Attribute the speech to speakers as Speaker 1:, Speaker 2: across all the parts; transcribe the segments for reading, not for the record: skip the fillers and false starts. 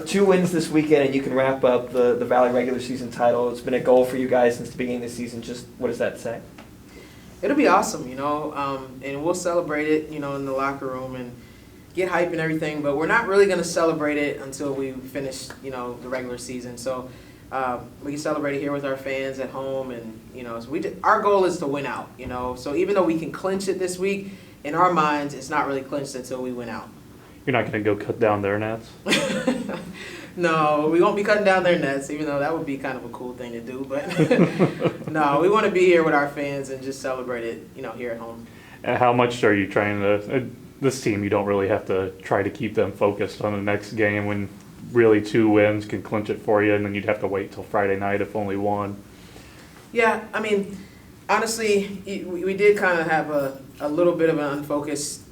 Speaker 1: 2 wins this weekend, and you can wrap up the Valley regular season title. It's been a goal for you guys since the beginning of the season. Just what does that say?
Speaker 2: It'll be awesome, and we'll celebrate it, in the locker room and get hype and everything. But we're not really going to celebrate it until we finish, the regular season. So we can celebrate it here with our fans at home, and so our goal is to win out. So even though we can clinch it this week, in our minds, it's not really clinched until we win out.
Speaker 3: You're not going to go cut down their nets?
Speaker 2: No, we won't be cutting down their nets, even though that would be kind of a cool thing to do. But no, we want to be here with our fans and just celebrate it, here at home.
Speaker 3: And how much are you trying to? This team, you don't really have to try to keep them focused on the next game when really 2 wins can clinch it for you, and then you'd have to wait till Friday night if only one.
Speaker 2: Yeah, honestly, we did kind of have a little bit of an unfocused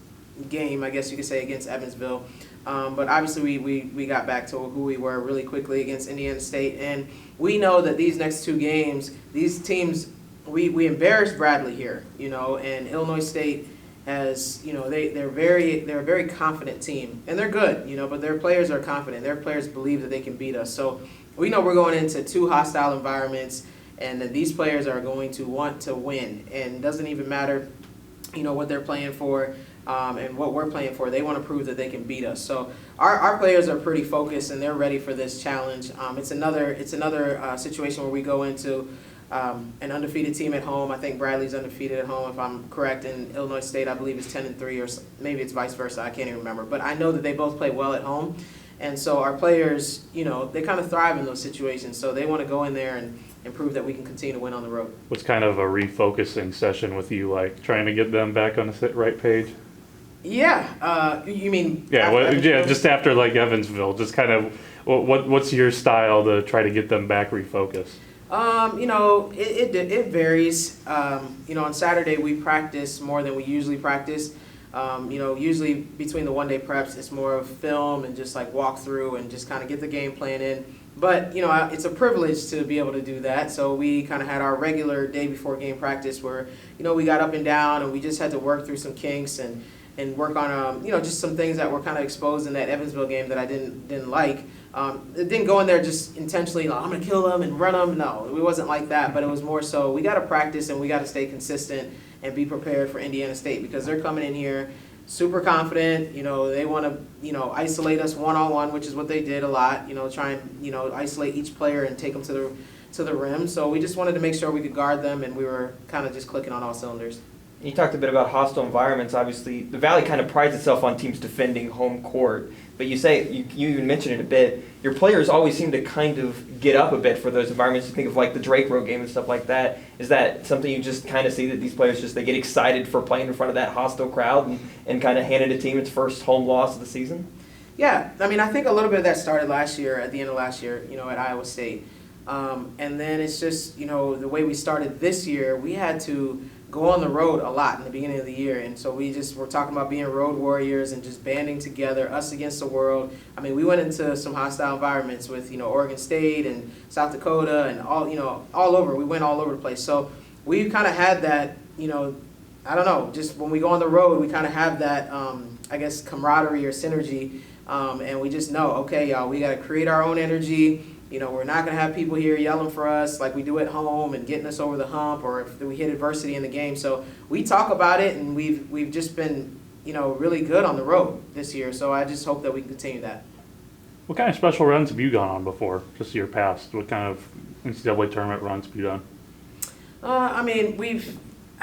Speaker 2: game, I guess you could say, against Evansville. But obviously we got back to who we were really quickly against Indiana State. And we know that these next 2 games, these teams, we embarrassed Bradley here, and Illinois State has, they're a very confident team. And they're good, but their players are confident. Their players believe that they can beat us. So we know we're going into 2 hostile environments, and that these players are going to want to win. And it doesn't even matter, what they're playing for. And what we're playing for, they want to prove that they can beat us. So our players are pretty focused, and they're ready for this challenge. It's another situation where we go into an undefeated team at home. I think Bradley's undefeated at home, if I'm correct. And Illinois State, I believe, is 10-3, or maybe it's vice versa. I can't even remember. But I know that they both play well at home, and so our players, they kind of thrive in those situations. So they want to go in there and prove that we can continue to win on the road.
Speaker 3: What's kind of a refocusing session with you, like trying to get them back on the right page?
Speaker 2: Yeah, you mean?
Speaker 3: Yeah, just after like Evansville, just kind of what's your style to try to get them back refocused?
Speaker 2: It varies. On Saturday we practice more than we usually practice. Usually between the one-day preps, it's more of film and just like walk through and just kind of get the game plan in. But, it's a privilege to be able to do that. So we kind of had our regular day before game practice where, we got up and down and we just had to work through some kinks and work on, just some things that were kind of exposed in that Evansville game that I didn't like. It didn't go in there just intentionally, like, I'm going to kill them and run them. No, it wasn't like that. But it was more so we got to practice and we got to stay consistent and be prepared for Indiana State because they're coming in here super confident. They want to, isolate us one-on-one, which is what they did a lot. Try and, isolate each player and take them to the rim. So we just wanted to make sure we could guard them, and we were kind of just clicking on all cylinders.
Speaker 1: You talked a bit about hostile environments. Obviously, the Valley kind of prides itself on teams defending home court. But you even mentioned it a bit. Your players always seem to kind of get up a bit for those environments. You think of like the Drake Road game and stuff like that. Is that something you just kind of see that these players they get excited for playing in front of that hostile crowd and kind of handed a team its first home loss of the season?
Speaker 2: Yeah, I think a little bit of that started last year, at the end of last year, at Iowa State. And then it's just, the way we started this year, we had to go on the road a lot in the beginning of the year. And so we're talking about being road warriors and just banding together, us against the world. We went into some hostile environments with, Oregon State and South Dakota and all over. We went all over the place. So we kind of had that, I don't know, just when we go on the road, we kind of have that, camaraderie or synergy. And we just know, okay, y'all, we got to create our own energy. We're not going to have people here yelling for us like we do at home and getting us over the hump or if we hit adversity in the game. So we talk about it, and we've just been, really good on the road this year. So I just hope that we can continue that.
Speaker 3: What kind of special runs have you gone on before, just your past? What kind of NCAA tournament runs have you done?
Speaker 2: I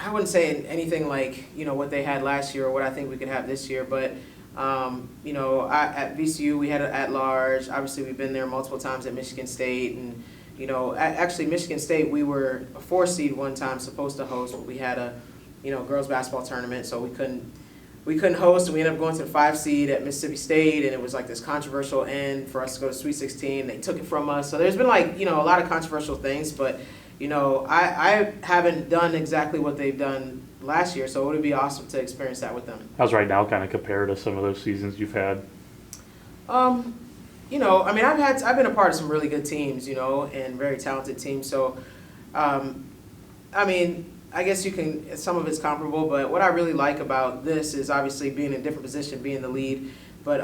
Speaker 2: wouldn't say anything like, what they had last year or what I think we could have this year, but at VCU we had an at-large. Obviously, we've been there multiple times at Michigan State, and actually Michigan State, we were a 4 seed one time supposed to host, but we had a girls basketball tournament, so we couldn't host, and we ended up going to the 5 seed at Mississippi State, and it was like this controversial end for us to go to Sweet 16. They took it from us, so there's been a lot of controversial things, but I haven't done exactly what they've done last year, so it would be awesome to experience that with them.
Speaker 3: How's right now kind of compared to some of those seasons you've had?
Speaker 2: I've been a part of some really good teams, and very talented teams. So, I guess some of it's comparable, but what I really like about this is obviously being in a different position, being the lead. But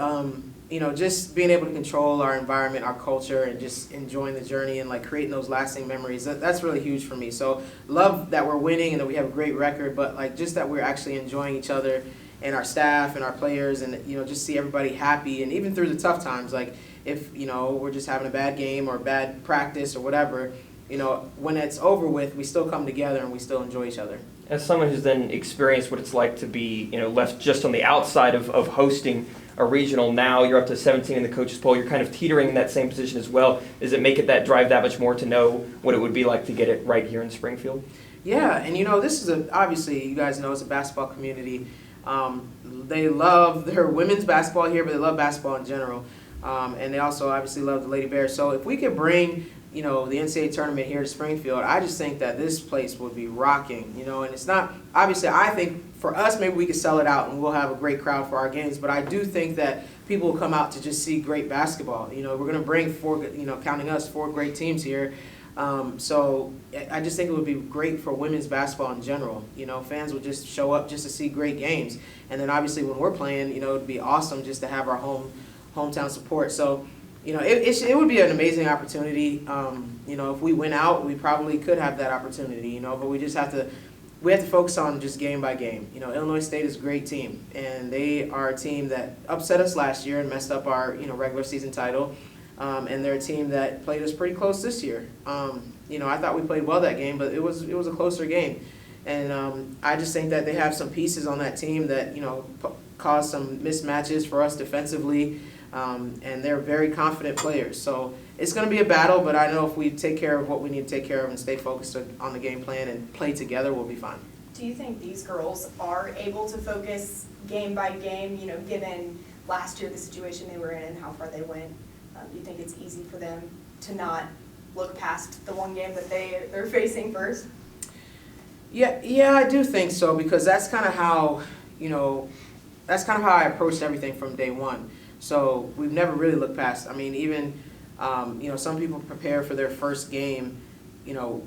Speaker 2: just being able to control our environment, our culture, and just enjoying the journey and like creating those lasting memories, that's really huge for me. So love that we're winning and that we have a great record, but like just that we're actually enjoying each other and our staff and our players, and just see everybody happy. And even through the tough times, like if we're just having a bad game or bad practice or whatever, when it's over with, we still come together and we still enjoy each other.
Speaker 1: As someone who's then experienced what it's like to be, left just on the outside of hosting a regional, now you're up to 17 in the coaches poll, you're kind of teetering in that same position as well. Does it make it that drive that much more to know what it would be like to get it right here in Springfield?
Speaker 2: Yeah, and this is obviously, you guys know, it's a basketball community. They love their women's basketball here, but they love basketball in general. And they also obviously love the Lady Bears. So if we could bring the NCAA tournament here to Springfield, I just think that this place would be rocking, and it's not, obviously I think for us maybe we could sell it out and we'll have a great crowd for our games, but I do think that people will come out to just see great basketball. We're going to bring counting us, 4 great teams here. So I just think it would be great for women's basketball in general. Fans would just show up just to see great games. And then obviously when we're playing, it would be awesome just to have our hometown support. So it would be an amazing opportunity. If we went out, we probably could have that opportunity, but we just have to focus on just game by game. Illinois State is a great team, and they are a team that upset us last year and messed up our, regular season title. And they're a team that played us pretty close this year. I thought we played well that game, but it was a closer game. And I just think that they have some pieces on that team that, cause some mismatches for us defensively. And they're very confident players. So it's going to be a battle, but I know if we take care of what we need to take care of and stay focused on the game plan and play together, we'll be fine.
Speaker 4: Do you think these girls are able to focus game by game, given last year the situation they were in and how far they went? Do you think it's easy for them to not look past the one game that they're facing first?
Speaker 2: Yeah, I do think so, because that's kind of how I approached everything from day one. So we've never really looked past. I mean, even some people prepare for their first game,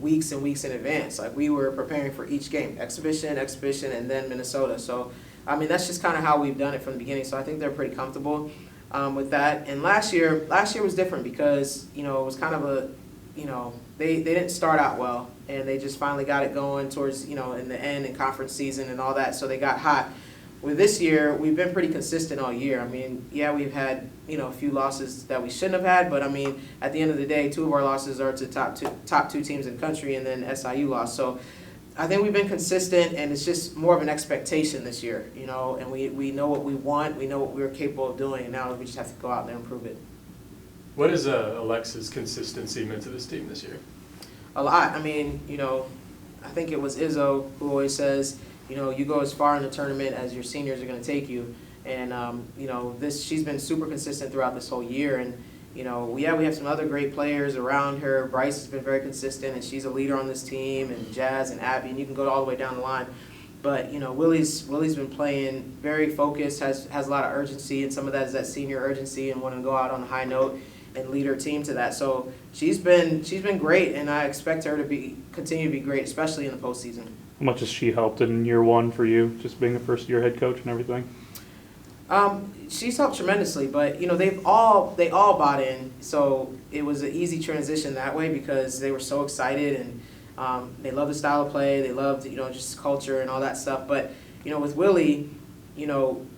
Speaker 2: weeks and weeks in advance. Like we were preparing for each game, exhibition, and then Minnesota. So I mean, that's just kind of how we've done it from the beginning. So I think they're pretty comfortable with that. And last year was different because it was kind of they didn't start out well, and they just finally got it going towards in the end in conference season and all that. So they got hot. With this year, we've been pretty consistent all year. I mean, yeah, we've had a few losses that we shouldn't have had, but I mean, at the end of the day, 2 of our losses are to top two teams in the country, and then SIU lost. So I think we've been consistent, and it's just more of an expectation this year, and we know what we want, we know what we're capable of doing, and now we just have to go out there and prove it.
Speaker 5: What has Alexa's consistency meant to this team this year?
Speaker 2: A lot. I mean, I think it was Izzo who always says, you go as far in the tournament as your seniors are going to take you. And, she's been super consistent throughout this whole year. And, we have some other great players around her. Bryce has been very consistent, and she's a leader on this team, and Jazz and Abby, and you can go all the way down the line. But, Willie's been playing very focused, has a lot of urgency, and some of that is that senior urgency and wanting to go out on a high note and lead her team to that. So she's been great, and I expect her to continue to be great, especially in the postseason.
Speaker 3: How much has she helped in year one for you, just being a first-year head coach and everything?
Speaker 2: She's helped tremendously, but they all bought in, so it was an easy transition that way because they were so excited and they love the style of play, they loved just culture and all that stuff. But with Willie,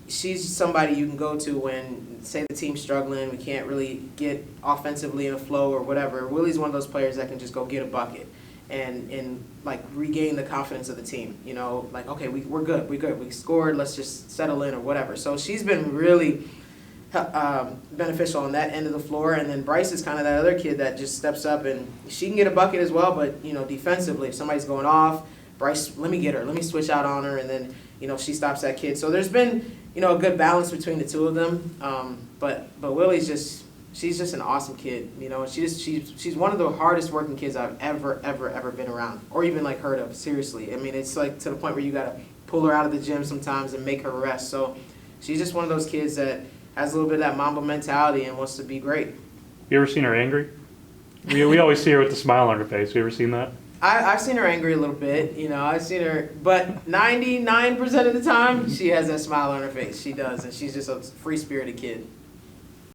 Speaker 2: she's somebody you can go to when, say, the team's struggling, we can't really get offensively in a flow or whatever. Willie's one of those players that can just go get a bucket and like regain the confidence of the team. Like, okay, we're good, we scored, let's just settle in or whatever. So she's been really beneficial on that end of the floor. And then Bryce is kind of that other kid that just steps up, and she can get a bucket as well, but defensively, if somebody's going off, Bryce, let me switch out on her, and then she stops that kid. So there's been a good balance between the two of them. But Willie's she's just an awesome kid. She's one of the hardest working kids I've ever been around, or even like heard of. Seriously, I mean, it's like to the point where you gotta pull her out of the gym sometimes and make her rest. So she's just one of those kids that has a little bit of that Mamba mentality and wants to be great.
Speaker 3: You ever seen her angry? We always see her with the smile on her face. You ever seen that?
Speaker 2: I've seen her angry a little bit, I've seen her, but 99% of the time, she has that smile on her face. She does, and she's just a free-spirited kid.